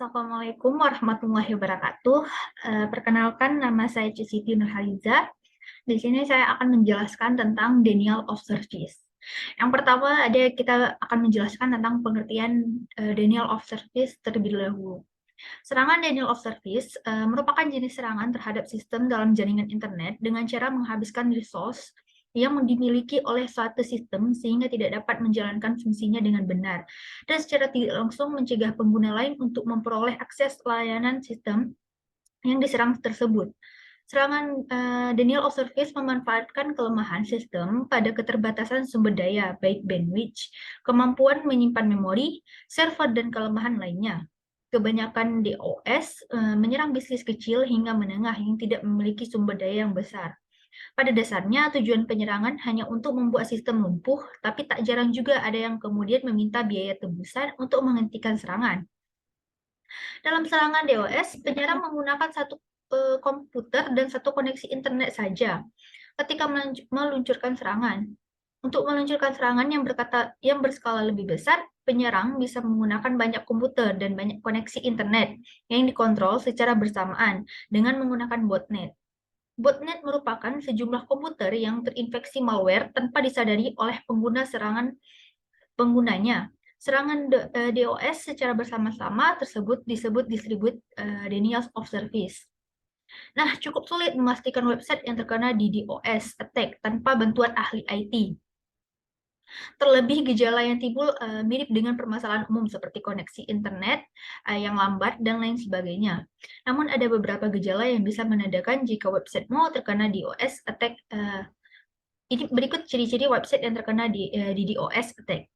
Assalamualaikum warahmatullahi wabarakatuh. Perkenalkan, nama saya Siti Nurhaliza. Di sini saya akan menjelaskan tentang denial of service. Yang pertama, kita akan menjelaskan tentang pengertian denial of service terlebih dahulu. Serangan denial of service merupakan jenis serangan terhadap sistem dalam jaringan internet dengan cara menghabiskan resource yang dimiliki oleh suatu sistem sehingga tidak dapat menjalankan fungsinya dengan benar, dan secara tidak langsung mencegah pengguna lain untuk memperoleh akses layanan sistem yang diserang tersebut. Serangan denial of service memanfaatkan kelemahan sistem pada keterbatasan sumber daya, baik bandwidth, kemampuan menyimpan memori, server, dan kelemahan lainnya. Kebanyakan DOS menyerang bisnis kecil hingga menengah yang tidak memiliki sumber daya yang besar. Pada dasarnya, tujuan penyerangan hanya untuk membuat sistem lumpuh, tapi tak jarang juga ada yang kemudian meminta biaya tebusan untuk menghentikan serangan. Dalam serangan DOS, penyerang menggunakan satu komputer dan satu koneksi internet saja ketika meluncurkan serangan. Untuk meluncurkan serangan yang berskala lebih besar, penyerang bisa menggunakan banyak komputer dan banyak koneksi internet yang dikontrol secara bersamaan dengan menggunakan botnet. Botnet merupakan sejumlah komputer yang terinfeksi malware tanpa disadari oleh penggunanya. Serangan DOS secara bersama-sama tersebut disebut distribute denial of service. Nah, cukup sulit memastikan website yang terkena DDoS attack tanpa bantuan ahli IT. Terlebih, gejala yang timbul mirip dengan permasalahan umum seperti koneksi internet yang lambat dan lain sebagainya. Namun ada beberapa gejala yang bisa menandakan jika websitemu terkena DDoS attack. Ini berikut ciri-ciri website yang terkena DDoS attack.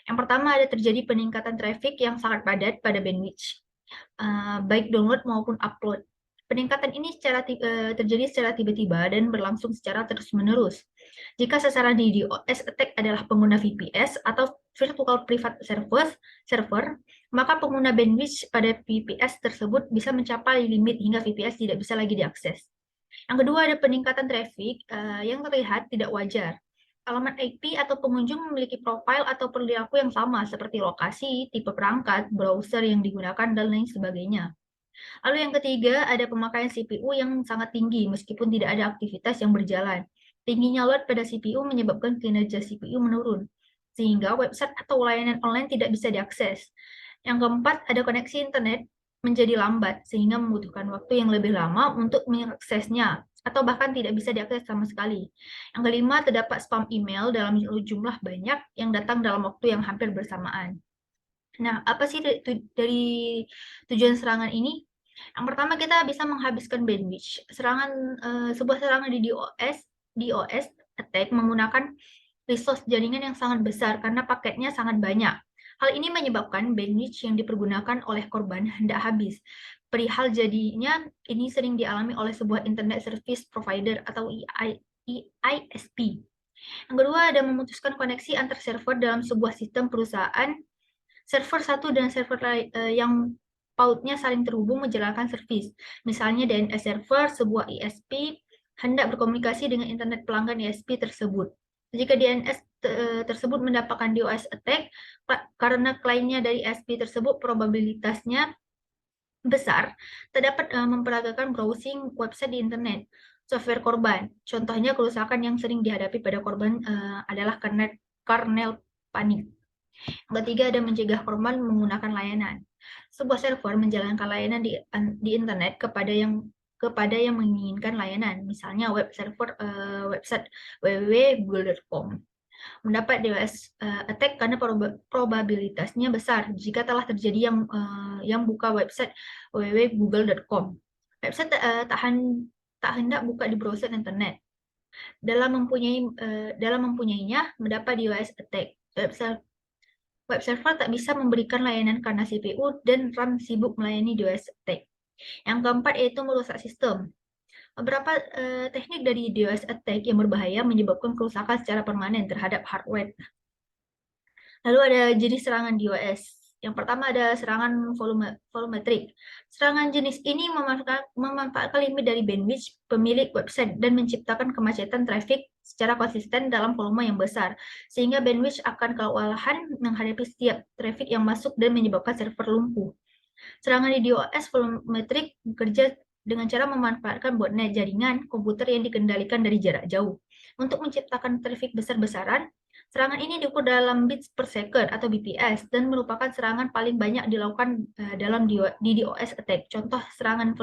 Yang pertama, ada terjadi peningkatan traffic yang sangat padat pada bandwidth, baik download maupun upload. Peningkatan ini terjadi secara tiba-tiba dan berlangsung secara terus-menerus. Jika sasaran DDoS attack adalah pengguna VPS atau Virtual Private Server, maka pengguna bandwidth pada VPS tersebut bisa mencapai limit hingga VPS tidak bisa lagi diakses. Yang kedua, ada peningkatan traffic yang terlihat tidak wajar. Alamat IP atau pengunjung memiliki profil atau perilaku yang sama seperti lokasi, tipe perangkat, browser yang digunakan, dan lain sebagainya. Lalu yang ketiga, ada pemakaian CPU yang sangat tinggi meskipun tidak ada aktivitas yang berjalan. Tingginya load pada CPU menyebabkan kinerja CPU menurun, sehingga website atau layanan online tidak bisa diakses. Yang keempat, ada koneksi internet menjadi lambat, sehingga membutuhkan waktu yang lebih lama untuk mengaksesnya, atau bahkan tidak bisa diakses sama sekali. Yang kelima, terdapat spam email dalam jumlah banyak yang datang dalam waktu yang hampir bersamaan. Nah, apa sih dari tujuan serangan ini? Yang pertama, kita bisa menghabiskan bandwidth. Sebuah serangan di DOS attack menggunakan resource jaringan yang sangat besar karena paketnya sangat banyak. Hal ini menyebabkan bandwidth yang dipergunakan oleh korban hendak habis. Perihal jadinya ini sering dialami oleh sebuah internet service provider atau ISP. Yang kedua, ada memutuskan koneksi antar server dalam sebuah sistem perusahaan. Server satu dan server yang pautnya saling terhubung menjalankan servis. Misalnya DNS server sebuah ISP hendak berkomunikasi dengan internet pelanggan ISP tersebut. Jika DNS tersebut mendapatkan DOS attack, karena kliennya dari ISP tersebut probabilitasnya besar, terdapat memperagakan browsing website di internet. Software korban, contohnya kerusakan yang sering dihadapi pada korban adalah kernel panik. Yang ketiga, ada mencegah korban menggunakan layanan. Sebuah server menjalankan layanan di internet kepada yang menginginkan layanan, misalnya website www.google.com. Mendapat DOS attack karena probabilitasnya besar jika telah terjadi yang buka website www.google.com. Website tak hendak buka di browser internet. Dalam mempunyainya mendapat DOS attack. Web server tak bisa memberikan layanan karena CPU dan RAM sibuk melayani DOS attack. Yang keempat yaitu merusak sistem. Beberapa teknik dari DOS attack yang berbahaya menyebabkan kerusakan secara permanen terhadap hardware. Lalu ada jenis serangan DOS. Yang pertama ada serangan volumetrik. Serangan jenis ini memanfaatkan limit dari bandwidth pemilik website dan menciptakan kemacetan traffic secara konsisten dalam volume yang besar, sehingga bandwidth akan kewalahan menghadapi setiap traffic yang masuk dan menyebabkan server lumpuh. Serangan di DOS volumetrik bekerja dengan cara memanfaatkan botnet jaringan komputer yang dikendalikan dari jarak jauh. Untuk menciptakan traffic besar-besaran, serangan ini diukur dalam bits per second atau BPS dan merupakan serangan paling banyak dilakukan dalam DDoS attack. Contoh serangan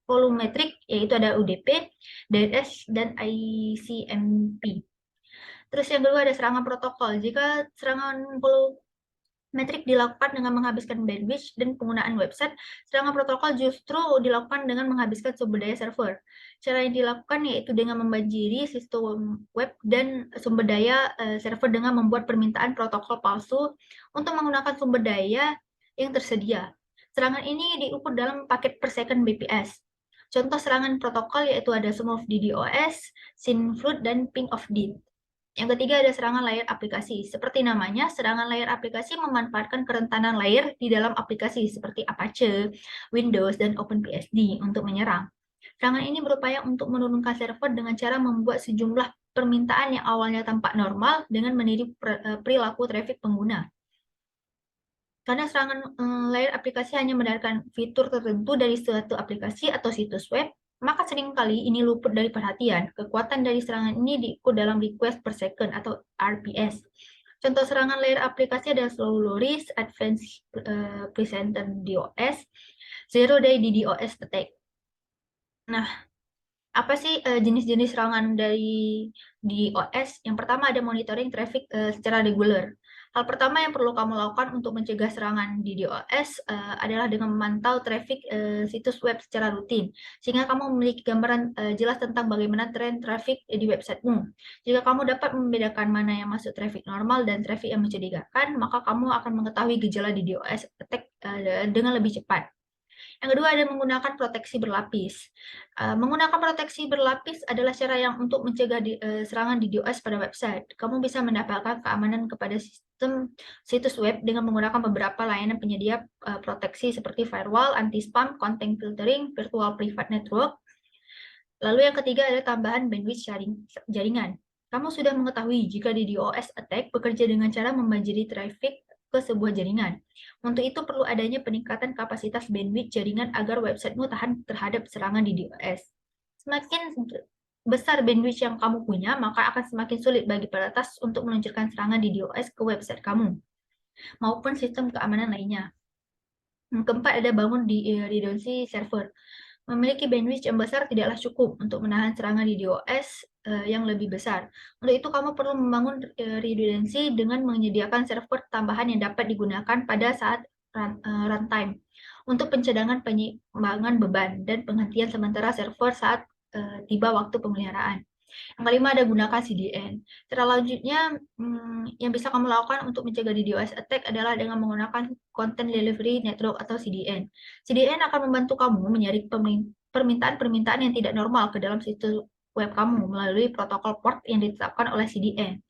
volumetrik yaitu ada UDP, DNS, dan ICMP. Terus yang kedua ada serangan protokol. Jika serangan volumetrik dilakukan dengan menghabiskan bandwidth dan penggunaan website, serangan protokol justru dilakukan dengan menghabiskan sumber daya server. Cara yang dilakukan yaitu dengan membanjiri sistem web dan sumber daya server dengan membuat permintaan protokol palsu untuk menggunakan sumber daya yang tersedia. Serangan ini diukur dalam paket per second BPS. Contoh serangan protokol yaitu ada Smooth DDoS, Synflood, dan Ping of Death. Yang ketiga ada serangan layar aplikasi. Seperti namanya, serangan layar aplikasi memanfaatkan kerentanan layar di dalam aplikasi seperti Apache, Windows, dan OpenBSD untuk menyerang. Serangan ini berupaya untuk menurunkan server dengan cara membuat sejumlah permintaan yang awalnya tampak normal dengan meniru perilaku traffic pengguna. Karena serangan layar aplikasi hanya mengandalkan fitur tertentu dari suatu aplikasi atau situs web, maka seringkali ini luput dari perhatian. Kekuatan dari serangan ini diukur dalam request per second atau RPS. Contoh serangan layar aplikasi adalah Slow Loris, Advanced Presenter DOS, Zero Day DDoS Attack. Nah, apa sih jenis-jenis serangan dari DOS? Yang pertama ada monitoring traffic secara reguler. Hal pertama yang perlu kamu lakukan untuk mencegah serangan di DOS adalah dengan memantau traffic situs web secara rutin, sehingga kamu memiliki gambaran jelas tentang bagaimana tren traffic di websitemu. Jika kamu dapat membedakan mana yang masuk traffic normal dan traffic yang mencurigakan, maka kamu akan mengetahui gejala di DOS attack dengan lebih cepat. Yang kedua ada menggunakan proteksi berlapis. Menggunakan proteksi berlapis adalah cara yang untuk mencegah serangan DDoS pada website. Kamu bisa mendapatkan keamanan kepada sistem situs web dengan menggunakan beberapa layanan penyedia proteksi seperti firewall, anti-spam, content filtering, virtual private network. Lalu yang ketiga ada tambahan bandwidth jaringan. Kamu sudah mengetahui jika DDoS attack bekerja dengan cara membanjiri traffic ke sebuah jaringan. Untuk itu perlu adanya peningkatan kapasitas bandwidth jaringan agar websitemu tahan terhadap serangan DDoS. Semakin besar bandwidth yang kamu punya, maka akan semakin sulit bagi peretas untuk meluncurkan serangan DDoS ke website kamu maupun sistem keamanan lainnya. Yang keempat ada bangun redundancy server. Memiliki bandwidth yang besar tidaklah cukup untuk menahan serangan DDoS yang lebih besar. Untuk itu, kamu perlu membangun redundancy dengan menyediakan server tambahan yang dapat digunakan pada saat runtime untuk pencadangan penyimbangan beban dan penghentian sementara server saat tiba waktu pemeliharaan. Yang kelima ada gunakan CDN. Cara lanjutnya yang bisa kamu lakukan untuk mencegah DDoS attack adalah dengan menggunakan Content Delivery Network atau CDN. CDN akan membantu kamu menyaring permintaan-permintaan yang tidak normal ke dalam situs web kamu melalui protokol port yang ditetapkan oleh CDN.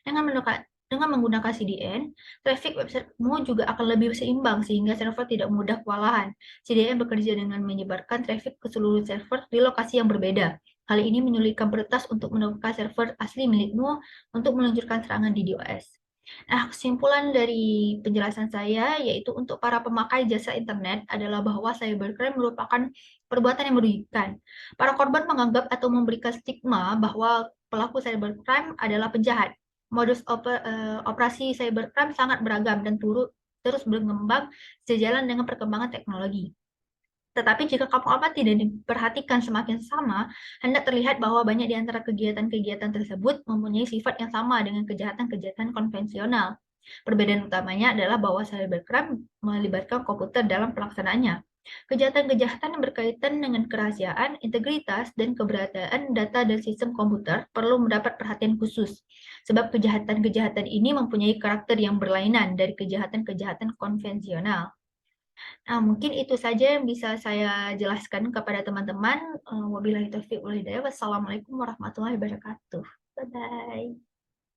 Dengan menggunakan CDN, traffic websitemu juga akan lebih seimbang sehingga server tidak mudah kewalahan. CDN bekerja dengan menyebarkan traffic ke seluruh server di lokasi yang berbeda. Hal ini menyulitkan peretas untuk menemukan server asli milikmu untuk meluncurkan serangan DDoS. Nah, kesimpulan dari penjelasan saya yaitu untuk para pemakai jasa internet adalah bahwa cybercrime merupakan perbuatan yang merugikan. Para korban menganggap atau memberikan stigma bahwa pelaku cybercrime adalah penjahat. Modus operasi cybercrime sangat beragam dan terus berkembang sejalan dengan perkembangan teknologi. Tetapi jika kamu amati dan diperhatikan semakin sama, hendak terlihat bahwa banyak di antara kegiatan-kegiatan tersebut mempunyai sifat yang sama dengan kejahatan-kejahatan konvensional. Perbedaan utamanya adalah bahwa cybercrime melibatkan komputer dalam pelaksanaannya. Kejahatan-kejahatan yang berkaitan dengan kerahasiaan, integritas, dan keberadaan data dan sistem komputer perlu mendapat perhatian khusus, sebab kejahatan-kejahatan ini mempunyai karakter yang berlainan dari kejahatan-kejahatan konvensional. Nah, mungkin itu saja yang bisa saya jelaskan kepada teman-teman. Wabillahi taufiq wal hidayah. Wassalamualaikum warahmatullahi wabarakatuh. Bye-bye.